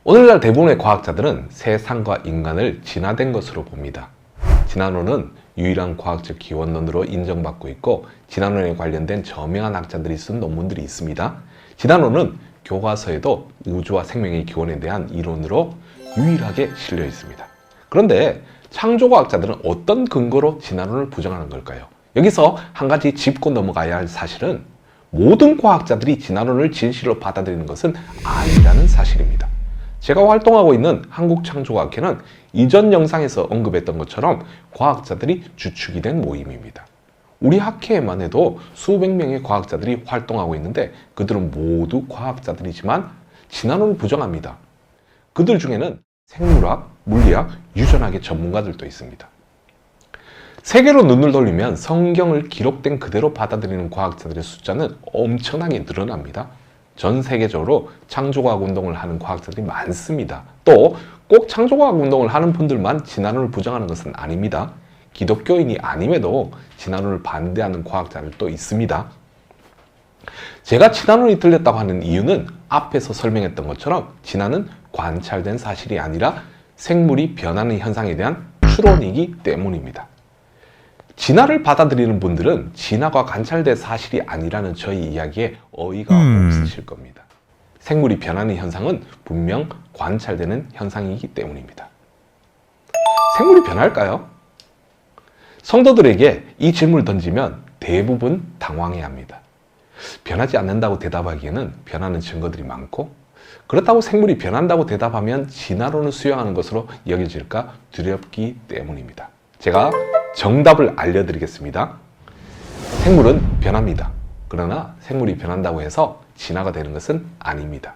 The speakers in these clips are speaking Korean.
오늘날 대부분의 과학자들은 세상과 인간을 진화된 것으로 봅니다. 진화론은 유일한 과학적 기원론으로 인정받고 있고 진화론에 관련된 저명한 학자들이 쓴 논문들이 있습니다. 진화론은 교과서에도 우주와 생명의 기원에 대한 이론으로 유일하게 실려 있습니다. 그런데 창조과학자들은 어떤 근거로 진화론을 부정하는 걸까요? 여기서 한 가지 짚고 넘어가야 할 사실은 모든 과학자들이 진화론을 진실로 받아들이는 것은 아니라는 사실입니다. 제가 활동하고 있는 한국창조과학회는 이전 영상에서 언급했던 것처럼 과학자들이 주축이 된 모임입니다. 우리 학회에만 해도 수백 명의 과학자들이 활동하고 있는데 그들은 모두 과학자들이지만 진화론을 부정합니다. 그들 중에는 생물학, 물리학, 유전학의 전문가들도 있습니다. 세계로 눈을 돌리면 성경을 기록된 그대로 받아들이는 과학자들의 숫자는 엄청나게 늘어납니다. 전 세계적으로 창조과학 운동을 하는 과학자들이 많습니다. 또 꼭 창조과학 운동을 하는 분들만 진화론을 부정하는 것은 아닙니다. 기독교인이 아님에도 진화론을 반대하는 과학자들도 있습니다. 제가 진화론이 틀렸다고 하는 이유는 앞에서 설명했던 것처럼 진화는 관찰된 사실이 아니라 생물이 변하는 현상에 대한 추론이기 때문입니다. 진화를 받아들이는 분들은 진화가 관찰된 사실이 아니라는 저희 이야기에 어이가 없으실 겁니다. 생물이 변하는 현상은 분명 관찰되는 현상이기 때문입니다. 생물이 변할까요? 성도들에게 이 질문을 던지면 대부분 당황해합니다. 변하지 않는다고 대답하기에는 변하는 증거들이 많고 그렇다고 생물이 변한다고 대답하면 진화론을 수용하는 것으로 여겨질까 두렵기 때문입니다. 제가 정답을 알려드리겠습니다. 생물은 변합니다. 그러나 생물이 변한다고 해서 진화가 되는 것은 아닙니다.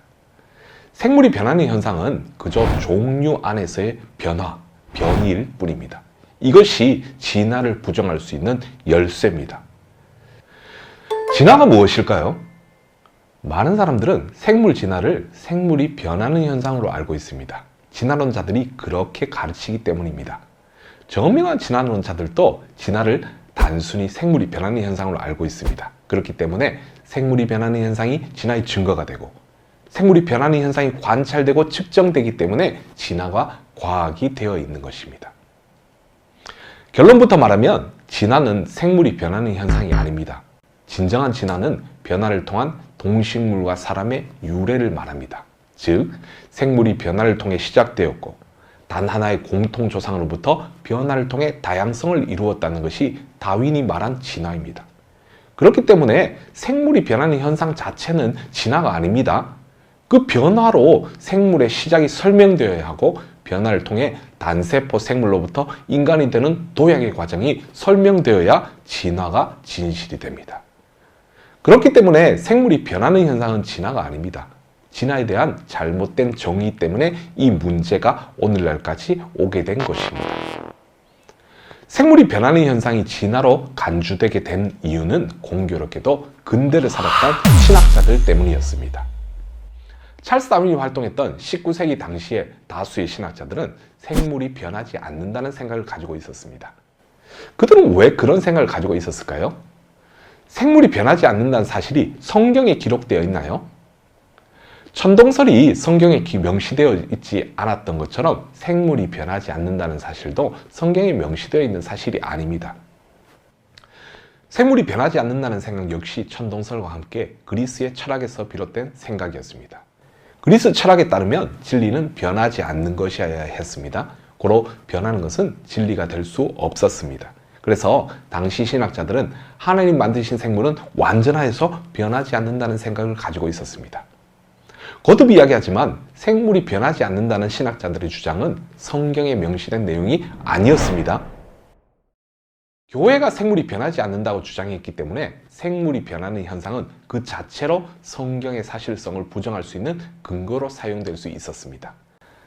생물이 변하는 현상은 그저 종류 안에서의 변이일 뿐입니다. 이것이 진화를 부정할 수 있는 열쇠입니다. 진화가 무엇일까요? 많은 사람들은 생물 진화를 생물이 변하는 현상으로 알고 있습니다. 진화론자들이 그렇게 가르치기 때문입니다. 저명한 진화론자들도 진화를 단순히 생물이 변하는 현상으로 알고 있습니다. 그렇기 때문에 생물이 변하는 현상이 진화의 증거가 되고 생물이 변하는 현상이 관찰되고 측정되기 때문에 진화가 과학이 되어 있는 것입니다. 결론부터 말하면 진화는 생물이 변하는 현상이 아닙니다. 진정한 진화는 변화를 통한 동식물과 사람의 유래를 말합니다. 즉, 생물이 변화를 통해 시작되었고 단 하나의 공통 조상으로부터 변화를 통해 다양성을 이루었다는 것이 다윈이 말한 진화입니다. 그렇기 때문에 생물이 변하는 현상 자체는 진화가 아닙니다. 그 변화로 생물의 시작이 설명되어야 하고 변화를 통해 단세포 생물로부터 인간이 되는 도약의 과정이 설명되어야 진화가 진실이 됩니다. 그렇기 때문에 생물이 변하는 현상은 진화가 아닙니다. 진화에 대한 잘못된 정의 때문에 이 문제가 오늘날까지 오게 된 것입니다. 생물이 변하는 현상이 진화로 간주되게 된 이유는 공교롭게도 근대를 살았던 신학자들 때문이었습니다. 찰스 다윈이 활동했던 19세기 당시에 다수의 신학자들은 생물이 변하지 않는다는 생각을 가지고 있었습니다. 그들은 왜 그런 생각을 가지고 있었을까요? 생물이 변하지 않는다는 사실이 성경에 기록되어 있나요? 천동설이 성경에 명시되어 있지 않았던 것처럼 생물이 변하지 않는다는 사실도 성경에 명시되어 있는 사실이 아닙니다. 생물이 변하지 않는다는 생각 역시 천동설과 함께 그리스의 철학에서 비롯된 생각이었습니다. 그리스 철학에 따르면 진리는 변하지 않는 것이어야 했습니다. 고로 변하는 것은 진리가 될 수 없었습니다. 그래서 당시 신학자들은 하나님 만드신 생물은 완전하여서 변하지 않는다는 생각을 가지고 있었습니다. 거듭 이야기하지만 생물이 변하지 않는다는 신학자들의 주장은 성경에 명시된 내용이 아니었습니다. 교회가 생물이 변하지 않는다고 주장했기 때문에 생물이 변하는 현상은 그 자체로 성경의 사실성을 부정할 수 있는 근거로 사용될 수 있었습니다.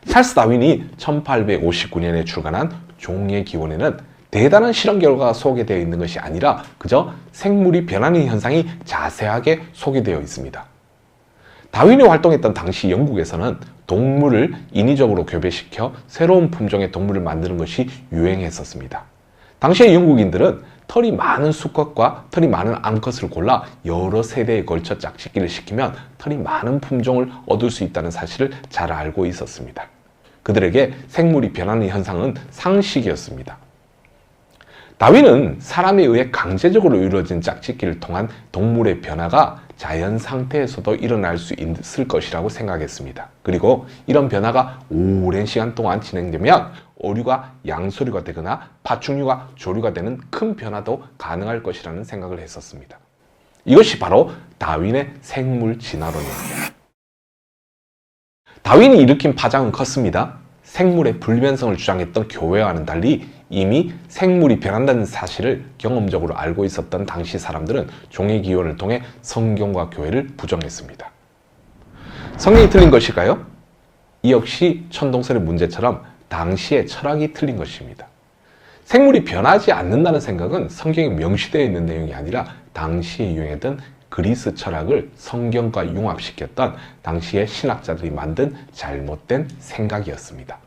찰스 다윈이 1859년에 출간한 종의 기원에는 대단한 실험 결과가 소개되어 있는 것이 아니라 그저 생물이 변하는 현상이 자세하게 소개되어 있습니다. 다윈이 활동했던 당시 영국에서는 동물을 인위적으로 교배시켜 새로운 품종의 동물을 만드는 것이 유행했었습니다. 당시의 영국인들은 털이 많은 수컷과 털이 많은 암컷을 골라 여러 세대에 걸쳐 짝짓기를 시키면 털이 많은 품종을 얻을 수 있다는 사실을 잘 알고 있었습니다. 그들에게 생물이 변하는 현상은 상식이었습니다. 다윈은 사람에 의해 강제적으로 이루어진 짝짓기를 통한 동물의 변화가 자연 상태에서도 일어날 수 있을 것이라고 생각했습니다. 그리고 이런 변화가 오랜 시간 동안 진행되면 어류가 양서류가 되거나 파충류가 조류가 되는 큰 변화도 가능할 것이라는 생각을 했었습니다. 이것이 바로 다윈의 생물 진화론입니다. 다윈이 일으킨 파장은 컸습니다. 생물의 불변성을 주장했던 교회와는 달리 이미 생물이 변한다는 사실을 경험적으로 알고 있었던 당시 사람들은 종의 기원을 통해 성경과 교회를 부정했습니다. 성경이 틀린 것일까요? 이 역시 천동설의 문제처럼 당시의 철학이 틀린 것입니다. 생물이 변하지 않는다는 생각은 성경에 명시되어 있는 내용이 아니라 당시에 유행했던 그리스 철학을 성경과 융합시켰던 당시의 신학자들이 만든 잘못된 생각이었습니다.